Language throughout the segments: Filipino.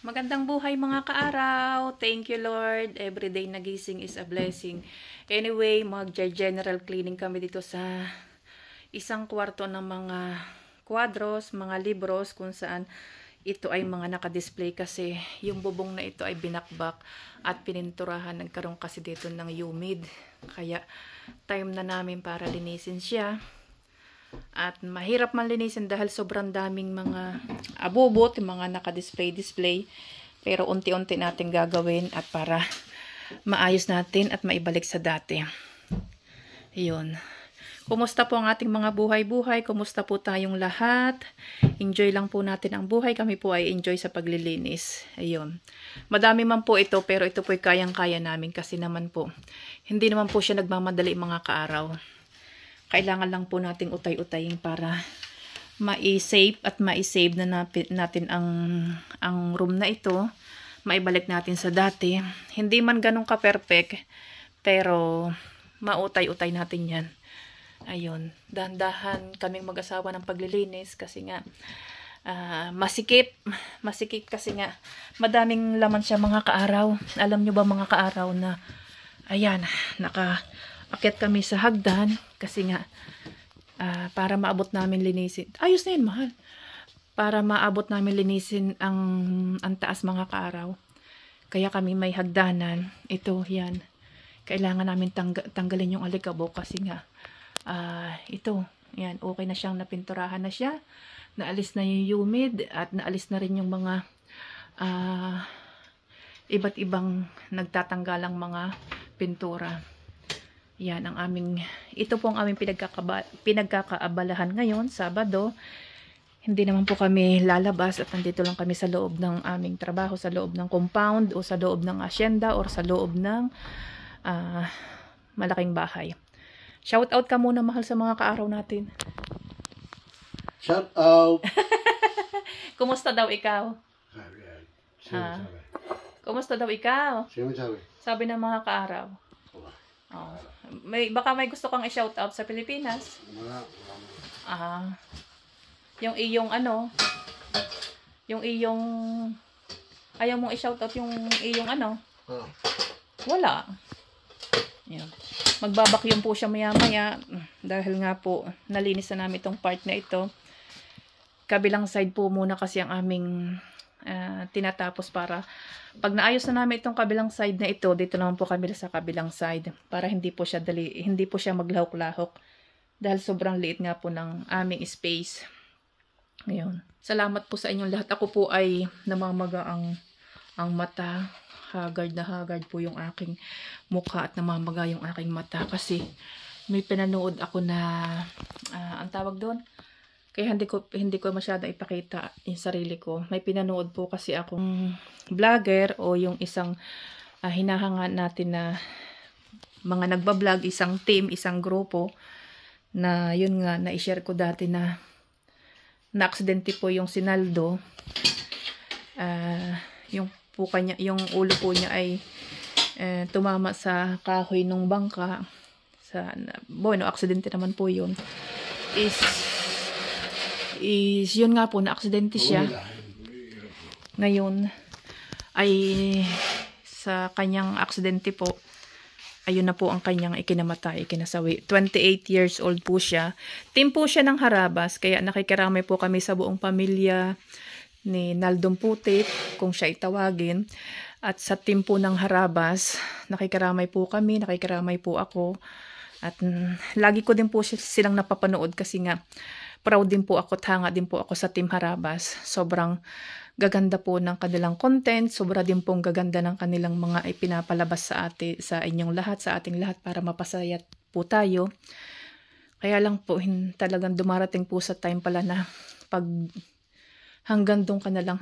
Magandang buhay mga kaaraw. Thank you Lord. Everyday nagising is a blessing. Anyway, mag-general cleaning kami dito sa isang kwarto ng mga kwadros, mga libros kung saan ito ay mga nakadisplay kasi yung bubong na ito ay binakbak at pininturahan. Nagkaroon kasi dito ng humid. Kaya time na namin para linisin siya. At mahirap man linisin dahil sobrang daming mga abubot, mga naka-display. Pero unti-unti natin gagawin at para maayos natin at maibalik sa dati. Ayun. Kumusta po ang ating mga buhay-buhay? Kumusta po tayong lahat? Enjoy lang po natin ang buhay. Kami po ay enjoy sa paglilinis. Ayun. Madami man po ito pero ito po ay kayang-kaya namin kasi naman po hindi naman po siya nagmamadali mga kaaraw. Kailangan lang po nating utay-utayin para ma-save at ma-save na natin ang room na ito. Maibalik natin sa dati. Hindi man ganun ka-perfect, pero mautay-utay natin yan. Ayun. Dahan-dahan kaming mag-asawa ng paglilinis kasi nga masikip. Masikip kasi nga madaming laman siya mga kaaraw. Alam nyo ba mga kaaraw na ayan, akyat kami sa hagdan kasi nga para maabot namin linisin. Ayos na yun, mahal. Para maabot namin linisin ang taas mga kaaraw. Kaya kami may hagdanan. Ito, yan. Kailangan namin tanggalin yung alikabok kasi nga ito, yan, okay na siyang napinturahan na siya. Naalis na yung humid at naalis na rin yung mga iba't ibang nagtatanggalang mga pintura. Yan ang ito po ang aming pinagkakaabalahan ngayon, Sabado. Hindi naman po kami lalabas at nandito lang kami sa loob ng aming trabaho, sa loob ng compound o sa loob ng asyenda or sa loob ng malaking bahay. Shout out ka muna, mahal, sa mga kaaraw natin. Shout out! Kumusta daw ikaw? Kumusta daw ikaw? Sino sabi? Sabi ng mga kaaraw. Oh. Baka may gusto kang i-shout out sa Pilipinas. Yung iyong yung iyong ayaw mong i-shout out yung iyong wala. Yan. Magbabakyum po siya maya-maya dahil nga po nalinis na namin itong part na ito. Kabilang side po muna kasi ang aming tinatapos para pag naayos na namin itong kabilang side na ito, dito naman po kami sa kabilang side para hindi po siya maglahok-lahok dahil sobrang liit nga po ng aming space. Ngayon, salamat po sa inyong lahat. Ako po ay namamaga ang mata. Haggard na haggard po yung aking mukha at namamaga yung aking mata kasi may pinanood ako na ang tawag doon. Kaya hindi ko masyado ipakita yung sarili ko. May pinanood po kasi akong vlogger o yung isang hinahanga natin na mga nagbablog, isang team, isang grupo na yun nga, na-share ko dati na na-aksidente po yung Sinaldo. Yung ulo po niya ay tumama sa kahoy ng bangka. Bueno, aksidente naman po yun. Is yun nga po, na-aksidente siya. Ngayon, ay sa kanyang aksidente po, ayun na po ang kanyang ikinasawi. 28 years old po siya. Team po siya ng Harabas, kaya nakikiramay po kami sa buong pamilya ni Naldong Putit, kung siya itawagin. At sa team po ng Harabas, nakikiramay po kami, nakikiramay po ako. At lagi ko din po silang napapanood kasi nga, proud din po ako at hanga din po ako sa Team Harabas. Sobrang gaganda po ng kanilang content. Sobra din pong gaganda ng kanilang mga ipinapalabas sa inyong lahat, sa ating lahat para mapasaya po tayo. Kaya lang po, talagang dumarating po sa time pala na pag hanggang doon ka na lang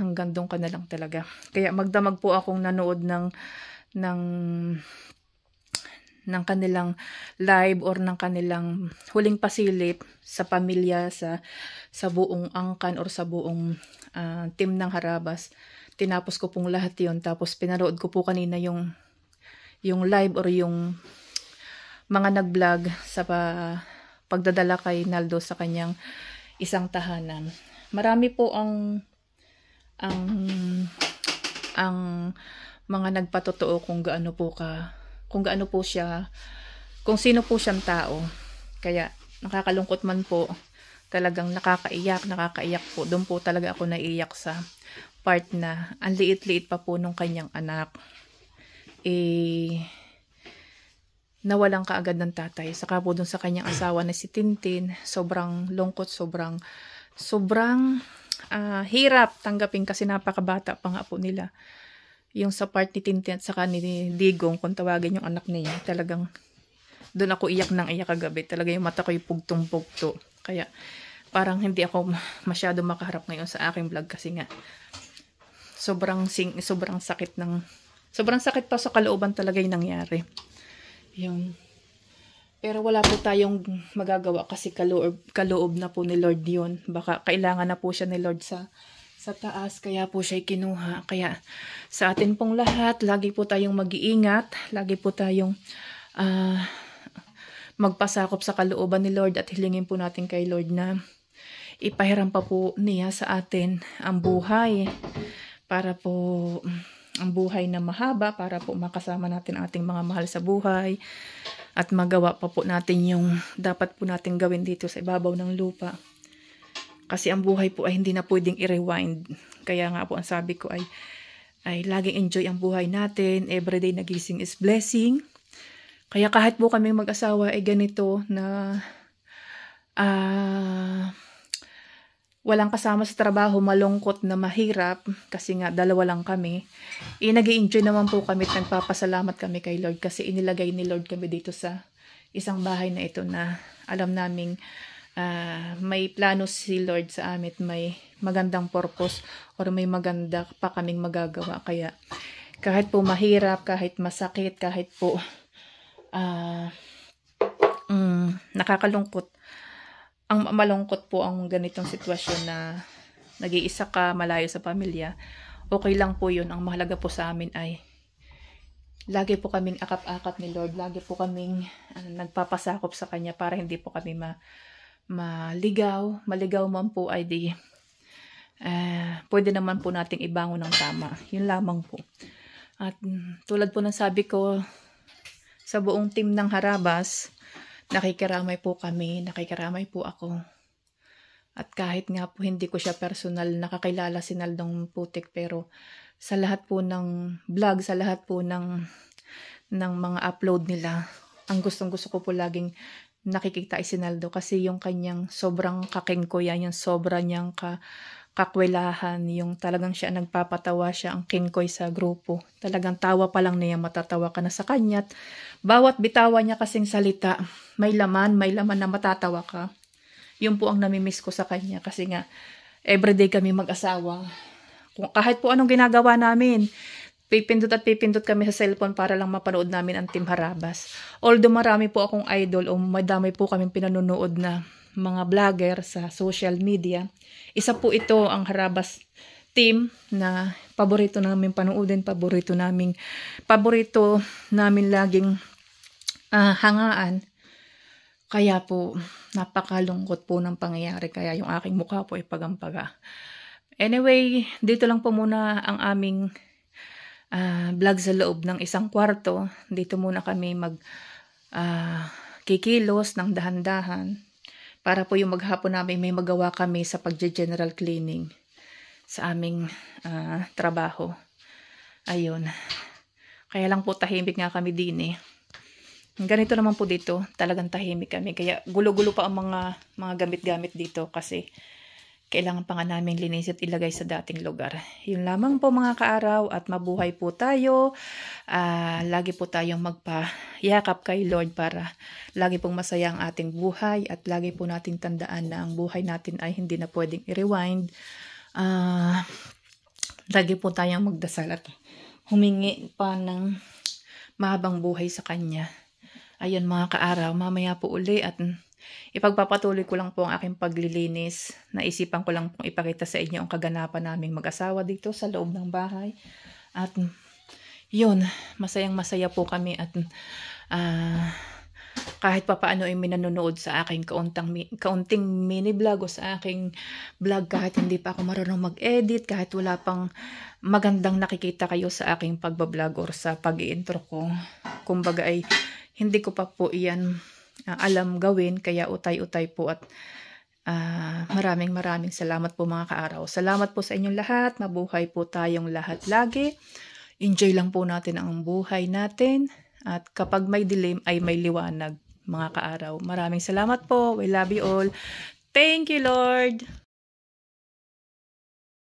talaga. Kaya magdamag po akong nanood ng kanilang live or ng kanilang huling pasilip sa pamilya, sa buong angkan or sa buong team ng Harabas. Tinapos ko pong lahat yon, tapos pinanood ko po kanina yung live or yung mga nag-vlog sa pagdadala kay Naldo sa kanyang isang tahanan. Marami po ang ang mga nagpatotoo kung gaano po siya, kung sino po siyang tao. Kaya nakakalungkot man po, talagang nakakaiyak po. Doon po talaga ako naiiyak sa part na ang liit-liit pa po nung kanyang anak. Nawalan kaagad ng tatay. Saka po doon sa kanyang asawa na si Tintin, sobrang lungkot, sobrang hirap tanggapin kasi napakabata pa nga po nila. Yung sa part ni Tintin at saka ni Digong, kung tawagin yung anak niya, talagang doon ako iyak ng iyak kagabi. Talaga yung mata ko yung pugtong-pugto. Kaya parang hindi ako masyado makaharap ngayon sa aking vlog kasi nga sobrang sakit pa sa kalooban talaga yung nangyari. Yun. Pero wala po tayong magagawa kasi kaloob na po ni Lord yun. Baka kailangan na po siya ni Lord sa taas, kaya po siya kinuha. Kaya sa atin pong lahat, lagi po tayong mag-iingat, lagi po tayong magpasakop sa kalooban ni Lord at hilingin po natin kay Lord na ipahiram pa po niya sa atin ang buhay, para po ang buhay na mahaba, para po makasama natin ating mga mahal sa buhay at magawa pa po natin yung dapat po natin gawin dito sa ibabaw ng lupa. Kasi ang buhay po ay hindi na pwedeng i-rewind. Kaya nga po ang sabi ko ay laging enjoy ang buhay natin. Everyday nagising is blessing. Kaya kahit po kami mag-asawa ay ganito na walang kasama sa trabaho, malungkot na mahirap kasi nga dalawa lang kami. Nag-i-enjoy naman po kami at nagpapasalamat kami kay Lord kasi inilagay ni Lord kami dito sa isang bahay na ito na alam naming may plano si Lord sa amin, may magandang purpose or may maganda pa kaming magagawa. Kaya kahit po mahirap, kahit masakit, kahit po nakakalungkot, ang malungkot po ang ganitong sitwasyon na nag-iisa ka, malayo sa pamilya, okay lang po yun. Ang mahalaga po sa amin ay lagi po kaming akap-akap ni Lord, lagi po kaming nagpapasakop sa Kanya para hindi po kami maligaw man po ay di pwede naman po nating ibangon ng tama. Yun lamang po. At tulad po ng sabi ko sa buong team ng Harabas, nakikiramay po kami, nakikiramay po ako. At kahit nga po hindi ko siya personal nakakilala si Naldong Putik, pero sa lahat po ng vlog, sa lahat po ng mga upload nila, ang gustong-gusto ko po laging nakikita ay si Naldo kasi yung kanyang sobrang kakengkoya, yung sobra niyang kakwelahan, yung talagang siya nagpapatawa, siya ang kingkoy sa grupo. Talagang tawa pa lang niya, matatawa ka na sa kanya. Bawat bitawa niya kasing salita, may laman na matatawa ka. Yun po ang namimiss ko sa kanya kasi nga everyday kami mag-asawa. Kahit po anong ginagawa namin, pipindot kami sa cellphone para lang mapanood namin ang Team Harabas. Although marami po akong idol o madami po kaming pinanonood na mga vlogger sa social media, isa po ito ang Harabas team na paborito namin panoodin, paborito namin laging hangaan. Kaya po napakalungkot po ng pangyayari, kaya yung aking mukha po ay pagampaga. Anyway, dito lang po muna ang aming vlog sa loob ng isang kwarto. Dito muna kami kikilos ng dahan-dahan para po yung maghapon namin may magawa kami sa pagje-general cleaning sa aming trabaho. Ayun. Kaya lang po tahimik nga kami din eh. Ganito naman po dito, talagang tahimik kami. Kaya gulo-gulo pa ang mga gamit-gamit dito kasi kailangan pa nga namin linis at ilagay sa dating lugar. Yun lamang po mga kaaraw at mabuhay po tayo. Lagi po tayong magpayakap kay Lord para lagi pong masaya ang ating buhay at lagi po nating tandaan na ang buhay natin ay hindi na pwedeng i-rewind. Lagi po tayong magdasal at humingi pa ng mahabang buhay sa Kanya. Ayun mga kaaraw, mamaya po uli at ipagpapatuloy ko lang po ang aking paglilinis. Naisipan ko lang pong ipakita sa inyo ang kaganapan naming mag-asawa dito sa loob ng bahay. At yun, masayang masaya po kami at kahit papaano ay may nanonood sa aking kaunting mini vlog o sa aking vlog kahit hindi pa ako marunong mag-edit, kahit wala pang magandang nakikita kayo sa aking pagbablog or sa pag-i-intro ko. Kumbaga ay hindi ko pa po iyan alam gawin, kaya utay-utay po at maraming salamat po mga kaaraw. Salamat po sa inyong lahat. Mabuhay po tayong lahat lagi. Enjoy lang po natin ang buhay natin. At kapag may dilim ay may liwanag mga kaaraw. Maraming salamat po. We love you all. Thank you, Lord.